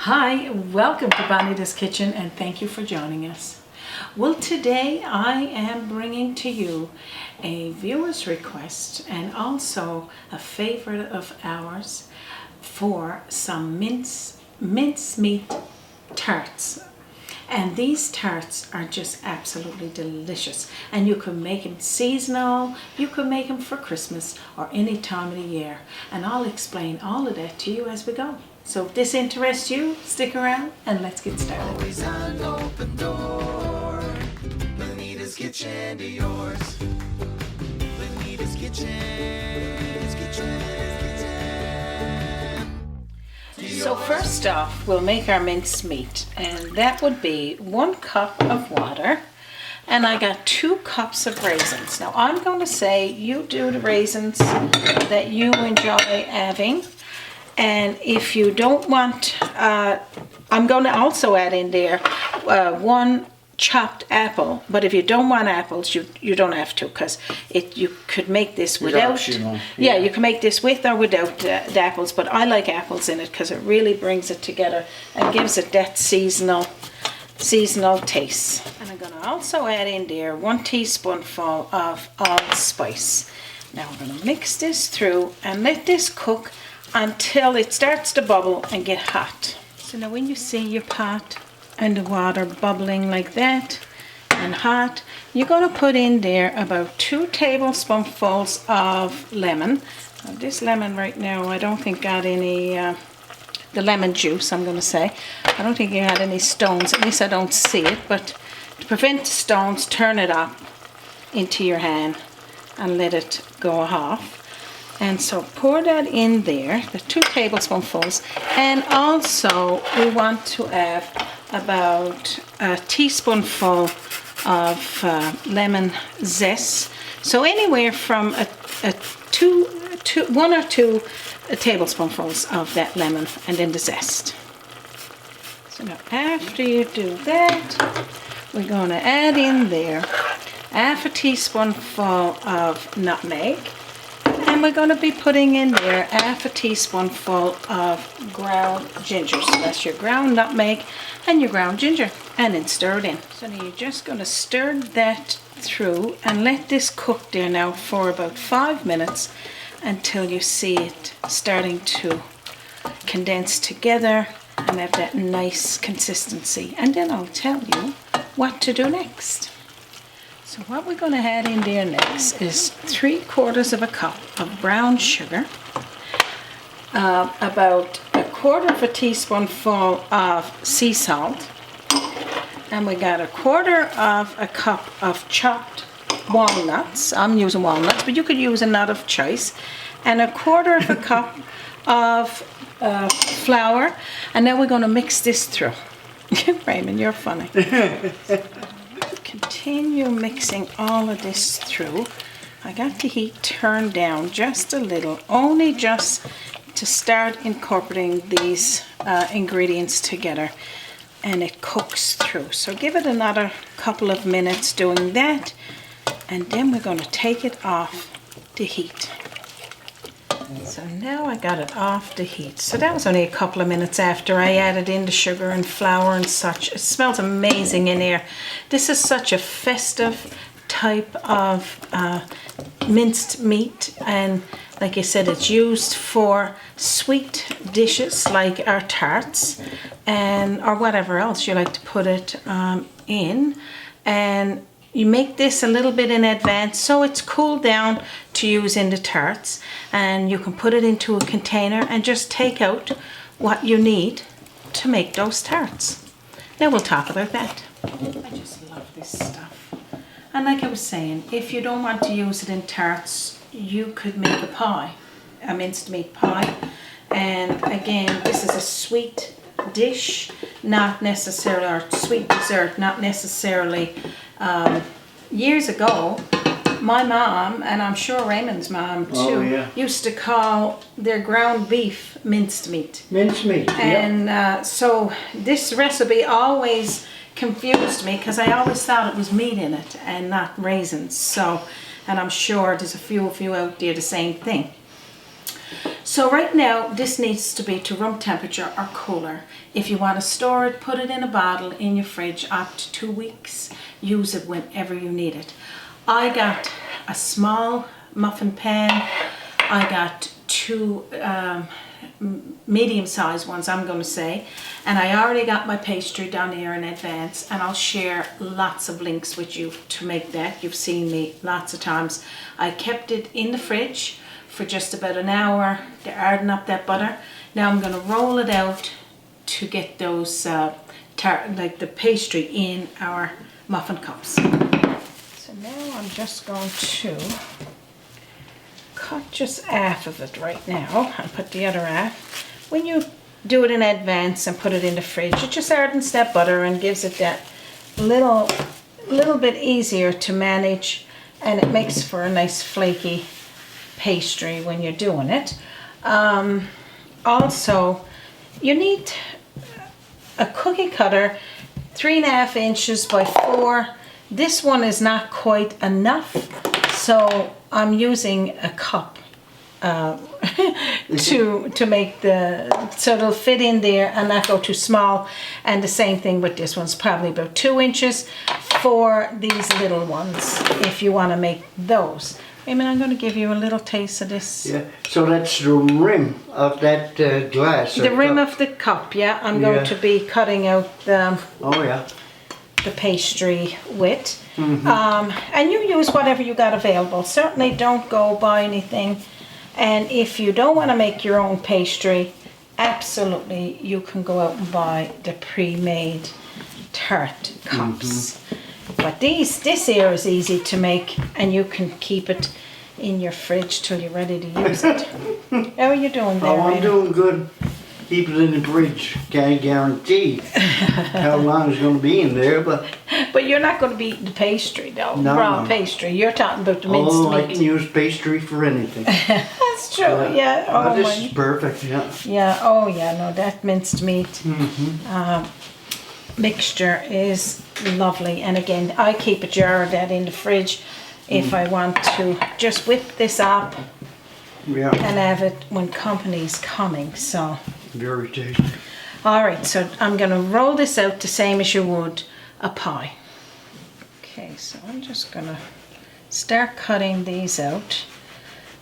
Hi, welcome to Bonita's Kitchen and thank you for joining us. Well, today I am bringing to you a viewer's request and also a favorite of ours for some mincemeat tarts. And these tarts are just absolutely delicious, and you can make them seasonal, you can make them for Christmas or any time of the year, and I'll explain all of that to you as we go. So if this interests you, stick around and let's get started. Always an open door. Bonita's kitchen to yours. Bonita's kitchen. So first off, we'll make our mincemeat, and that would be 1 cup of water, and I got 2 cups of raisins. Now I'm going to say you do the raisins that you enjoy having, and if you don't want, I'm going to also add in there 1 chopped apple, but if you don't want apples, you don't have to, because you could make this without. Yeah, you can make this with or without the apples, but I like apples in it because it really brings it together and gives it that seasonal taste. And I'm going to also add in there 1 teaspoonful of allspice. Now we're going to mix this through and let this cook until it starts to bubble and get hot. So now when you see your pot and the water bubbling like that and hot, you're going to put in there about 2 tablespoonfuls of lemon. Now this lemon right now, I don't think got any, the lemon juice I'm going to say. I don't think it had any stones, at least I don't see it, but to prevent the stones, turn it up into your hand and let it go off. And so pour that in there, the 2 tablespoonfuls, and also we want to have about a teaspoonful of lemon zest. So anywhere from 1 or 2 tablespoonfuls of that lemon, and then the zest. So now after you do that, we're going to add in there half a teaspoonful of nutmeg. And we're going to be putting in there half a teaspoonful of ground ginger. So that's your ground nutmeg and your ground ginger. And then stir it in. So now you're just going to stir that through and let this cook there now for about 5 minutes until you see it starting to condense together and have that nice consistency. And then I'll tell you what to do next. So what we're going to add in there next is 3/4 of a cup of brown sugar, about 1/4 teaspoonful of sea salt, and we got 1/4 cup of chopped walnuts. I'm using walnuts, but you could use a nut of choice, and 1/4 cup of flour, and then we're going to mix this through. Raymond, you're funny. Continue mixing all of this through. I got the heat turned down just a little, only just to start incorporating these ingredients together, and it cooks through. So give it another couple of minutes doing that, and then we're going to take it off the heat. So now I got it off the heat. So that was only a couple of minutes after I added in the sugar and flour and such. It smells amazing in here. This is such a festive type of minced meat, and like I said, it's used for sweet dishes like our tarts and or whatever else you like to put it in. And you make this a little bit in advance so it's cooled down to use in the tarts, and you can put it into a container and just take out what you need to make those tarts. Now we'll talk about that. I just love this stuff. And like I was saying, if you don't want to use it in tarts, you could make a pie, a minced meat pie. And again, this is a sweet dish, not necessarily, or sweet dessert, not necessarily. Years ago, my mom, and I'm sure Raymond's mom too, used to call their ground beef minced meat. Minced meat, and so this recipe always confused me because I always thought it was meat in it and not raisins. So, and I'm sure there's a few of you out there the same thing. So right now, this needs to be to room temperature or cooler. If you want to store it, put it in a bottle in your fridge up to 2 weeks. Use it whenever you need it. I got a small muffin pan. I got 2 medium-sized ones, I'm going to say. And I already got my pastry down here in advance, and I'll share lots of links with you to make that. You've seen me lots of times. I kept it in the fridge for just about an hour to harden up that butter. Now I'm going to roll it out to get those like the pastry in our muffin cups. So now I'm just going to cut just half of it right now and put the other half. When you do it in advance and put it in the fridge, it just hardens that butter and gives it that little bit easier to manage, and it makes for a nice flaky pastry when you're doing it. Also, you need a cookie cutter 3.5 inches by 4. This one is not quite enough, so I'm using a cup to make so it'll fit in there and not go too small. And the same thing with this one's probably about 2 inches for these little ones if you want to make those. I mean, I'm going to give you a little taste of this. Yeah, so that's the rim of that glass. The rim of the cup, yeah. I'm going to be cutting out the pastry with. And you use whatever you got available. Certainly don't go buy anything. And if you don't want to make your own pastry, absolutely you can go out and buy the pre-made tart cups. But this here is easy to make, and you can keep it in your fridge till you're ready to use it. How are you doing there, I'm Raina? doing good. Keep it in the fridge. Can't guarantee how long it's going to be in there, but... But you're not going to be eating the pastry, though. No, Raw no. pastry. You're talking about the minced meat. I can use pastry for anything. That's true, yeah. Oh, This is perfect, yeah. Yeah, oh yeah, no, that minced meat mixture is lovely. And again, I keep a jar of that in the fridge if I want to just whip this up and have it when company's coming. So very tasty. all right, so I'm going to roll this out the same as you would a pie. Okay, so I'm just going to start cutting these out.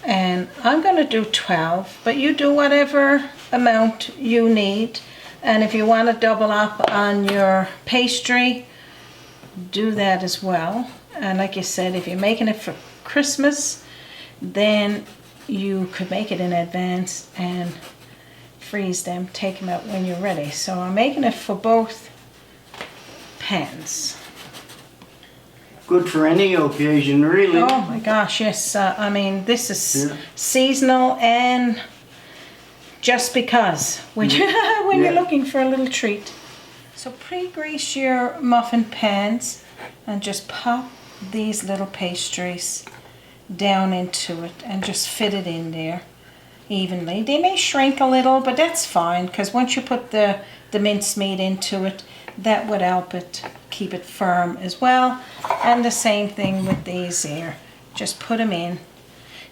And I'm going to do 12, but you do whatever amount you need. And if you want to double up on your pastry, do that as well. And like you said, if you're making it for Christmas, then you could make it in advance and freeze them, take them out when you're ready. So I'm making it for both pans. Good for any occasion, really. Oh my gosh, yes. I mean, this is seasonal and just because when you're looking for a little treat. So pre-grease your muffin pans and just pop these little pastries down into it and just fit it in there evenly. They may shrink a little, but that's fine, because once you put the mincemeat into it, that would help it keep it firm as well. And the same thing with these here. Just put them in.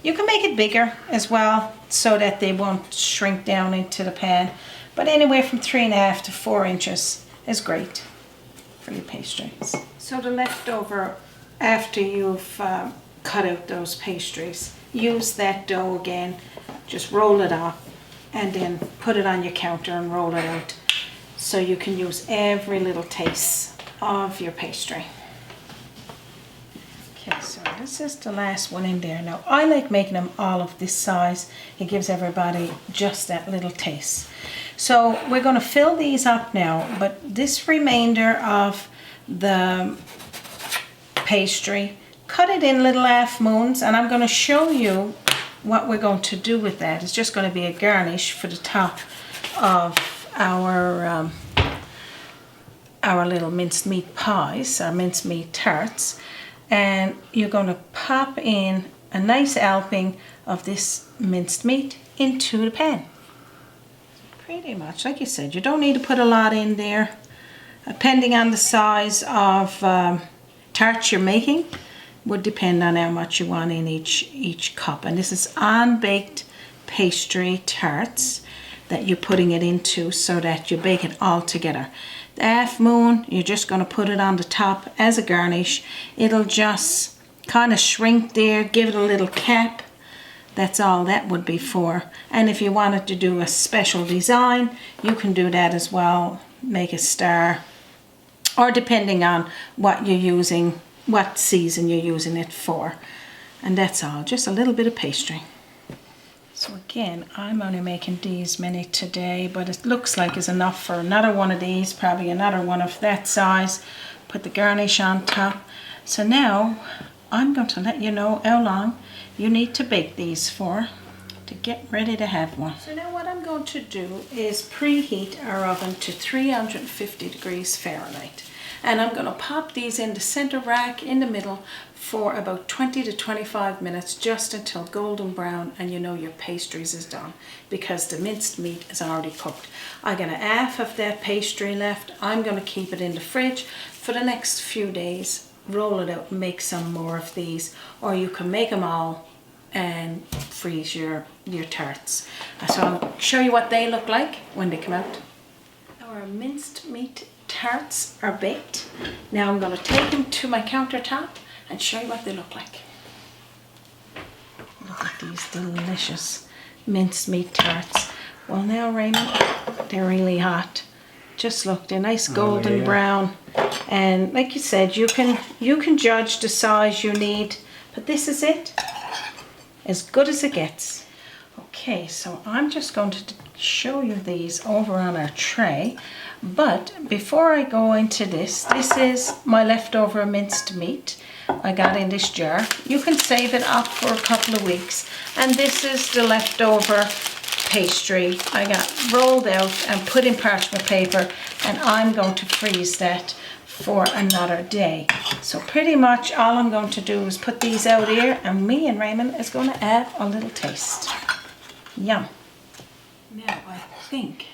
You can make it bigger as well so that they won't shrink down into the pan. But anywhere from 3.5 to 4 inches is great for your pastries. So the leftover, after you've cut out those pastries, use that dough again. Just roll it up and then put it on your counter and roll it out, so you can use every little taste of your pastry. Okay, so this is the last one in there. Now I like making them all of this size. It gives everybody just that little taste. So we're going to fill these up now, but this remainder of the pastry, cut it in little half moons, and I'm going to show you what we're going to do with that. It's just going to be a garnish for the top of our little minced meat pies, our minced meat tarts. And you're going to pop in a nice helping of this minced meat into the pan. Pretty much, like you said, you don't need to put a lot in there. Depending on the size of tarts you're making, would depend on how much you want in each cup. And this is unbaked pastry tarts that you're putting it into so that you bake it all together. The half moon, you're just going to put it on the top as a garnish. It'll just kind of shrink there, give it a little cap. That's all that would be for. And if you wanted to do a special design, you can do that as well. Make a star, or depending on what you're using, what season you're using it for. And that's all, just a little bit of pastry. So again, I'm only making these many today, but it looks like it's enough for another one of these, probably another one of that size. Put the garnish on top. So now I'm going to let you know how long you need to bake these for to get ready to have one. So now what I'm going to do is preheat our oven to 350 degrees Fahrenheit. And I'm going to pop these in the center rack in the middle for about 20 to 25 minutes, just until golden brown and you know your pastries is done, because the minced meat is already cooked. I got a half of that pastry left. I'm going to keep it in the fridge for the next few days. Roll it out and make some more of these, or you can make them all and freeze your tarts. So I'll show you what they look like when they come out. Our minced meat tarts are baked. Now I'm going to take them to my countertop and show you what they look like. Look at these delicious minced meat tarts. Well now, Raymond, they're really hot. Just look, they're nice golden brown. And like you said, you can judge the size you need, but this is it. As good as it gets. Okay, so I'm just going to show you these over on our tray. But before I go into this is my leftover minced meat I got in this jar. You can save it up for a couple of weeks. And this is the leftover pastry I got rolled out and put in parchment paper, and I'm going to freeze that for another day. So pretty much all I'm going to do is put these out here, and me and Raymond is going to have a little taste. Yum. Now I think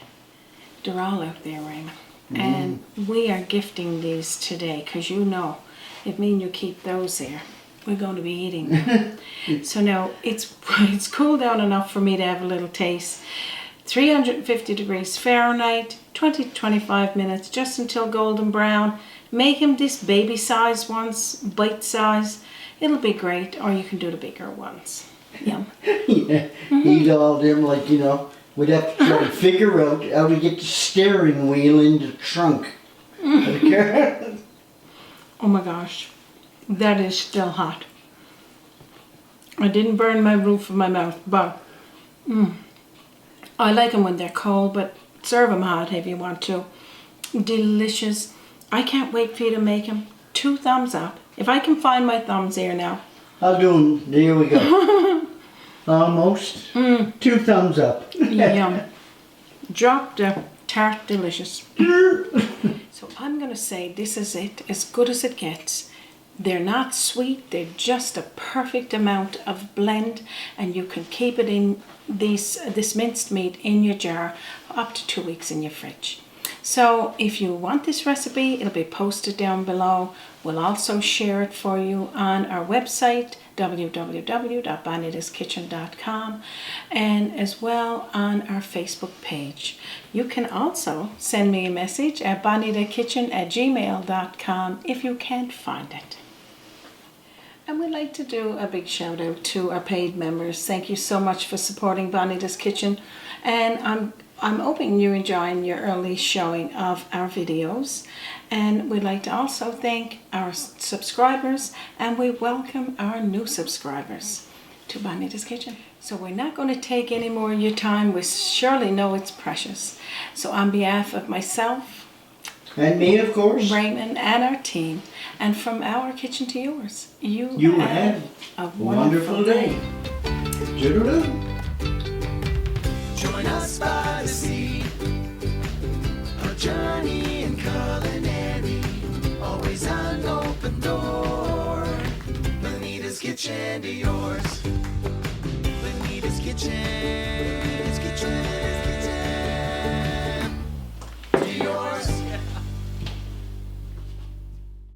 they're all out there, Raymond. And we are gifting these today, because you know, if me and you keep those there, we're going to be eating them. So now it's cooled down enough for me to have a little taste. 350 degrees Fahrenheit, 20 to 25 minutes, just until golden brown. Make them this baby size ones, bite size. It'll be great, or you can do the bigger ones. Yum. Yeah, eat all them, like, you know, we'd have to try to figure out how to get the steering wheel in the trunk of the car. Oh my gosh, that is still hot. I didn't burn my roof of my mouth, but I like them when they're cold, but serve them hot if you want to. Delicious. I can't wait for you to make them. 2 thumbs up. If I can find my thumbs here now. I'll do them. There we go. Almost. 2 thumbs up. Yum. Drop the tart delicious. So I'm going to say this is it, as good as it gets. They're not sweet, they're just a perfect amount of blend, and you can keep it in this minced meat in your jar for up to 2 weeks in your fridge. So if you want this recipe, it'll be posted down below. We'll also share it for you on our website, www.BONITA'Skitchen.com, and as well on our Facebook page. You can also send me a message at bonita'skitchen@gmail.com if you can't find it. And we'd like to do a big shout out to our paid members. Thank you so much for supporting Bonita's Kitchen, and I'm hoping you're enjoying your early showing of our videos. And we'd like to also thank our subscribers, and we welcome our new subscribers to Bonita's Kitchen. So we're not going to take any more of your time. We surely know it's precious. So on behalf of myself, and me, of course, Raymond, and our team, and from our kitchen to yours, you have a wonderful day. Toodaloo. Join us by the sea, a journey in culinary, always an open door. Bonita's Kitchen to yours. Bonita's Kitchen, it's kitchen.